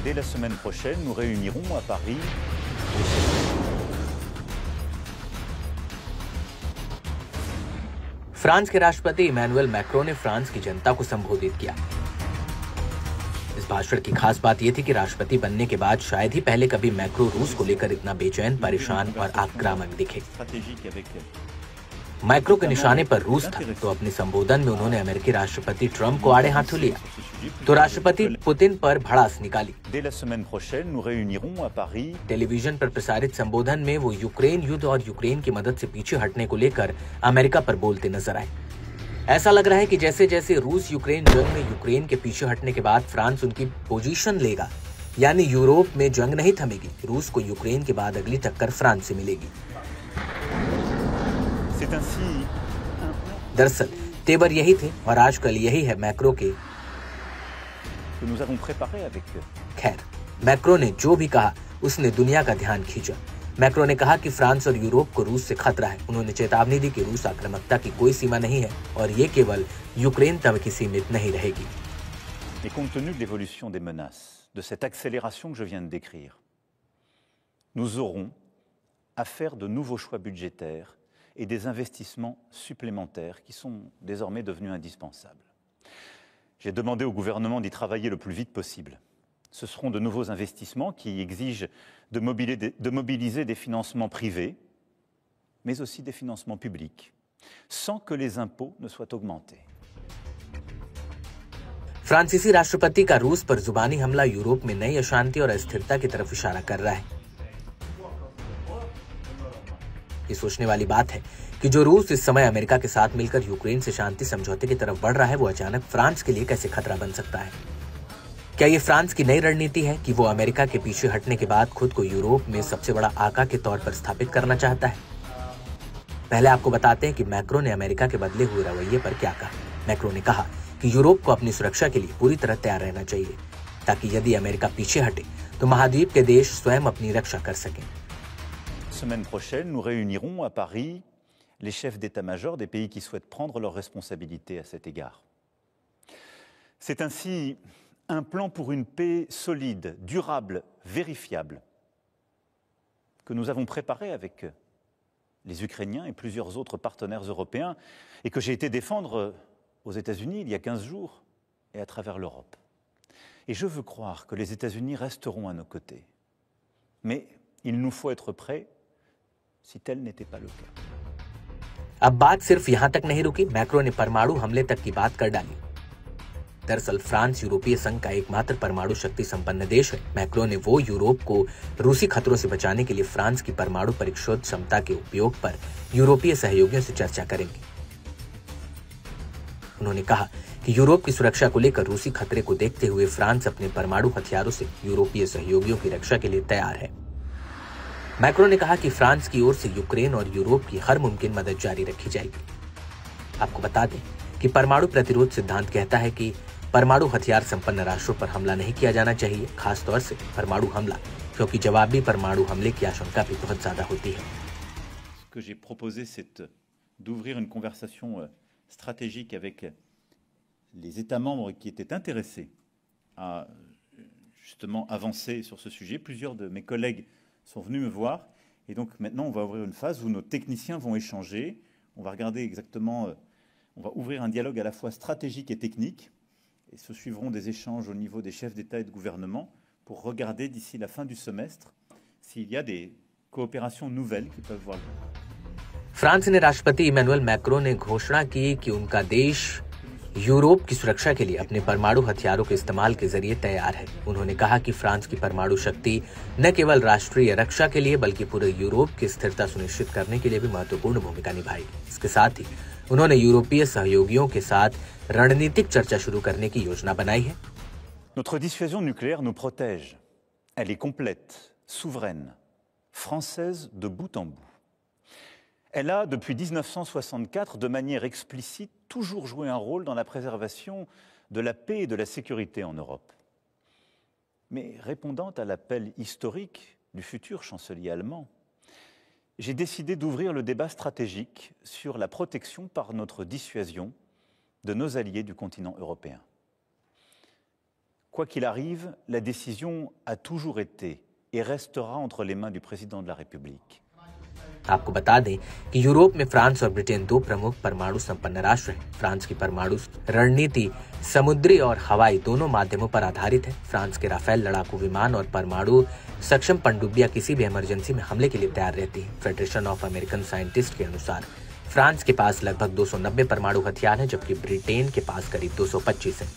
Dès la semaine prochaine, nous réunirons à Paris France के राष्ट्रपति Emmanuel Macron ने France की जनता को संबोधित किया। इस भाषण की खास बात यह थी कि राष्ट्रपति बनने के बाद शायद ही पहले कभी मैक्रो रूस को लेकर इतना बेचैन, परेशान और आक्रामक दिखे। मैक्रो के निशाने पर रूस था, तो अपने संबोधन में उन्होंने अमेरिकी राष्ट्रपति ट्रंप को आड़े हाथों लिया, तो राष्ट्रपति पुतिन पर भड़ास निकाली। टेलीविजन पर प्रसारित संबोधन में वो यूक्रेन युद्ध और यूक्रेन की मदद से पीछे हटने को लेकर अमेरिका पर बोलते नजर आए। ऐसा लग रहा है कि जैसे जैसे रूस यूक्रेन जंग में यूक्रेन के पीछे हटने के बाद फ्रांस उनकी पोजीशन लेगा, यानी यूरोप में जंग नहीं थमेगी। रूस को यूक्रेन के बाद अगली टक्कर फ्रांस से मिलेगी। दरअसल तेवर यही थे और आजकल यही है मैक्रो के। खैर, मैक्रो ने जो भी कहा उसने दुनिया का ध्यान खींचा। मैक्रो ने कहा कि फ्रांस और यूरोप को रूस से खतरा है। उन्होंने चेतावनी दी कि रूस आक्रामकता की कोई सीमा नहीं है और ये केवल यूक्रेन तक ही सीमित नहीं रहेगी। Mais compte tenu de l'évolution des menaces, de cette accélération que je viens de décrire, nous aurons à faire de nouveaux choix budgétaires et des investissements supplémentaires qui sont désormais devenus indispensables. J'ai demandé au gouvernement d'y travailler le plus vite possible. Ce seront de nouveaux investissements qui exigent de mobiliser des financements privés, mais aussi des financements publics, sans que les impôts ne soient augmentés. फ्रांसीसी राष्ट्रपति का रूस पर जुबानी हमला Europe में नई अशांति और अस्थिरता की तरफ इशारा कर रहा है। ये सोचने वाली बात है कि जो रूस इस समय अमेरिका के साथ मिलकर यूक्रेन से शांति समझौते की तरफ बढ़ रहा है, वो अचानक फ्रांस के लिए कैसे खतरा बन सकता है। क्या ये फ्रांस की नई रणनीति है कि वो अमेरिका के पीछे हटने के बाद खुद को यूरोप में सबसे बड़ा आका के तौर पर स्थापित करना चाहता है? पहले आपको बताते हैं कि मैक्रो ने अमेरिका के बदले हुए रवैये पर क्या कहा। मैक्रो ने कहा कि यूरोप को अपनी सुरक्षा के लिए पूरी तरह तैयार रहना चाहिए, ताकि यदि अमेरिका पीछे हटे तो महाद्वीप के देश स्वयं अपनी रक्षा कर सकें। Semaine prochaine, nous réunirons à Paris les chefs d'état-major des pays qui souhaitent prendre leurs responsabilités à cet égard. C'est ainsi un plan pour une paix solide, durable, vérifiable, que nous avons préparé avec les Ukrainiens et plusieurs autres partenaires européens et que j'ai été défendre aux États-Unis il y a 15 jours et à travers l'Europe. Et je veux croire que les États-Unis resteront à nos côtés. Mais il nous faut être prêts si tel n'était pas le cas. अब बात सिर्फ यहां तक नहीं रुकी, macro ने परमाणु हमले तक की बात कर डाली। दरअसल फ्रांस यूरोपीय संघ का एकमात्र परमाणु शक्ति संपन्न देश है। मैक्रो ने वो यूरोप को रूसी खतरों से बचाने के लिए फ्रांस की परमाणु परिशोध क्षमता के उपयोग पर यूरोपीय सहयोगियों से चर्चा करेंगे। उन्होंने कहा कि यूरोप की सुरक्षा को लेकर रूसी खतरे को देखते हुए फ्रांस अपने परमाणु हथियारों से यूरोपीय सहयोगियों की रक्षा के लिए तैयार है। मैक्रो ने कहा कि फ्रांस की ओर से यूक्रेन और यूरोप की हर मुमकिन मदद जारी रखी जाएगी। आपको बता दें कि परमाणु प्रतिरोध सिद्धांत कहता है कि परमाणु हथियार संपन्न राष्ट्रों पर हमला नहीं किया जाना चाहिए, खासतौर से परमाणु हमला, क्योंकि जवाबी परमाणु हमले की आशंका भी बहुत ज्यादा होती है। Ce que j'ai proposé, c'est d'ouvrir une conversation stratégique avec les États membres qui étaient intéressés à justement avancer sur ce sujet. Plusieurs de mes collègues sont venus me voir et donc maintenant on va ouvrir une phase où nos techniciens vont échanger. On va regarder exactement, on va ouvrir un dialogue à la fois stratégique et technique et se suivront des échanges au niveau des chefs d'État et de gouvernement pour regarder d'ici la fin du semestre s'il y a des coopérations nouvelles qui peuvent voir le jour. France ने राष्ट्रपति Emmanuel Macron ने घोषणा की कि उनका देश Europe की सुरक्षा के लिए अपने परमाणु हथियारों के इस्तेमाल के जरिए तैयार है। उन्होंने कहा कि फ्रांस की परमाणु शक्ति न केवल राष्ट्रीय रक्षा के लिए बल्कि पूरे यूरोप की स्थिरता सुनिश्चित करने के लिए भी महत्वपूर्ण भूमिका निभाएगी। इसके साथ ही उन्होंने यूरोपीय सहयोगियों के साथ रणनीतिक चर्चा शुरू करने की योजना बनाई है। Notre dissuasion nucléaire nous protège. Elle est complète, souveraine, française de bout en bout. Elle a, depuis 1964, de manière explicite, toujours joué un rôle dans la préservation de la paix et de la sécurité en Europe. Mais répondant à l'appel historique du futur chancelier allemand, j'ai décidé d'ouvrir le débat stratégique sur la protection par notre dissuasion de nos alliés du continent européen. Quoi qu'il arrive, la décision a toujours été et restera entre les mains du président de la République. आपको बता दें कि Europe में France और Britain दो प्रमुख परमाणु संपन्न राष्ट्र हैं। फ्रांस की परमाणु रणनीति समुद्री और हवाई दोनों माध्यमों पर आधारित है। फ्रांस के राफेल लड़ाकू विमान और परमाणु सक्षम पनडुब्बियां किसी भी इमरजेंसी में हमले के लिए तैयार रहती है। फेडरेशन ऑफ अमेरिकन साइंटिस्ट के अनुसार फ्रांस के पास लगभग 290 परमाणु हथियार हैं, जबकि ब्रिटेन के पास करीब 225 है।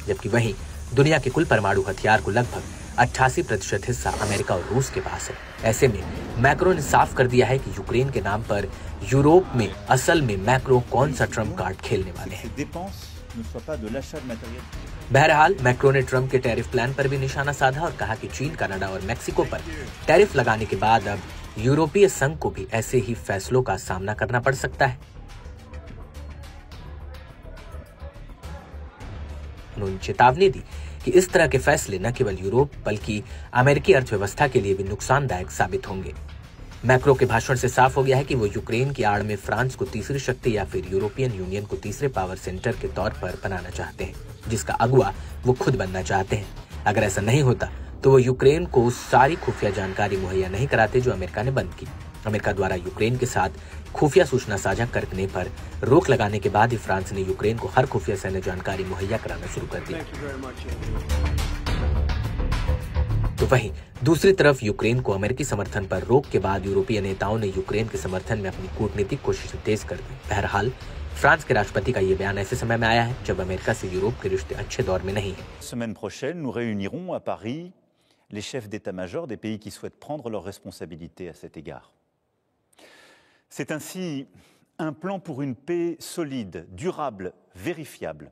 जबकि वहीं दुनिया के कुल परमाणु हथियार को लगभग 88% हिस्सा अमेरिका और रूस के पास है। ऐसे में मैक्रो ने साफ कर दिया है कि यूक्रेन के नाम पर यूरोप में असल में मैक्रो कौन सा ट्रम्प कार्ड खेलने वाले हैं। बहरहाल मैक्रो ने ट्रम्प के टैरिफ प्लान पर भी निशाना साधा और कहा कि चीन, कनाडा और मेक्सिको पर टैरिफ लगाने के बाद अब यूरोपीय संघ को भी ऐसे ही फैसलों का सामना करना पड़ सकता है। उन्होंने चेतावनी दी कि इस तरह के फैसले न केवल यूरोप बल्कि अमेरिकी अर्थव्यवस्था के लिए भी नुकसानदायक साबित होंगे। मैक्रो के भाषण से साफ हो गया है कि वो यूक्रेन की आड़ में फ्रांस को तीसरी शक्ति या फिर यूरोपियन यूनियन को तीसरे पावर सेंटर के तौर पर बनाना चाहते हैं, जिसका अगुवा वो खुद बनना चाहते हैं। अगर ऐसा नहीं होता तो वो यूक्रेन को सारी खुफिया जानकारी मुहैया नहीं कराते जो अमेरिका ने बंद की। अमेरिका द्वारा यूक्रेन के साथ खुफिया सूचना साझा करने पर रोक लगाने के बाद ही फ्रांस ने यूक्रेन को हर खुफिया सैन्य जानकारी मुहैया कराना शुरू कर दिया। तो वहीं दूसरी तरफ यूक्रेन को अमेरिकी समर्थन पर रोक के बाद यूरोपीय नेताओं ने यूक्रेन के समर्थन में अपनी कूटनीतिक कोशिशें तेज कर दी। बहरहाल फ्रांस के राष्ट्रपति का ये बयान ऐसे समय में आया है जब अमेरिका से यूरोप के रिश्ते अच्छे दौर में नहीं है। Semaine prochaine, nous réunirons à Paris les chefs d'état-major des pays qui souhaitent prendre leurs responsabilités à cet égard. C'est ainsi un plan pour une paix solide, durable, vérifiable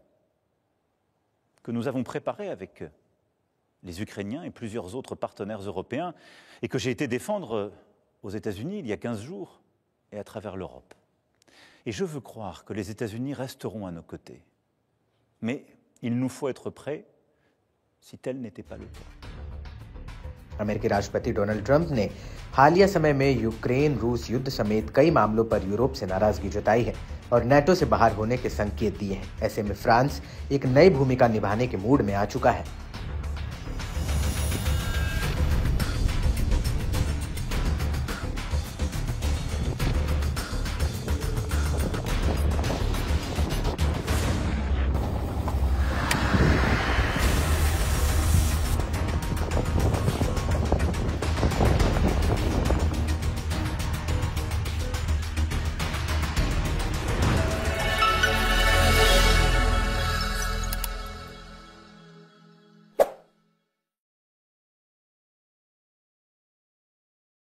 que nous avons préparé avec les Ukrainiens et plusieurs autres partenaires européens et que j'ai été défendre aux États-Unis il y a 15 jours et à travers l'Europe. Et je veux croire que les États-Unis resteront à nos côtés. Mais il nous faut être prêts si tel n'était pas le cas. अमेरिकी राष्ट्रपति Donald Trump ने हालिया समय में Ukraine रूस युद्ध समेत कई मामलों पर यूरोप से नाराजगी जताई है और नेटो से बाहर होने के संकेत दिए हैं। ऐसे में फ्रांस एक नई भूमिका निभाने के मूड में आ चुका है।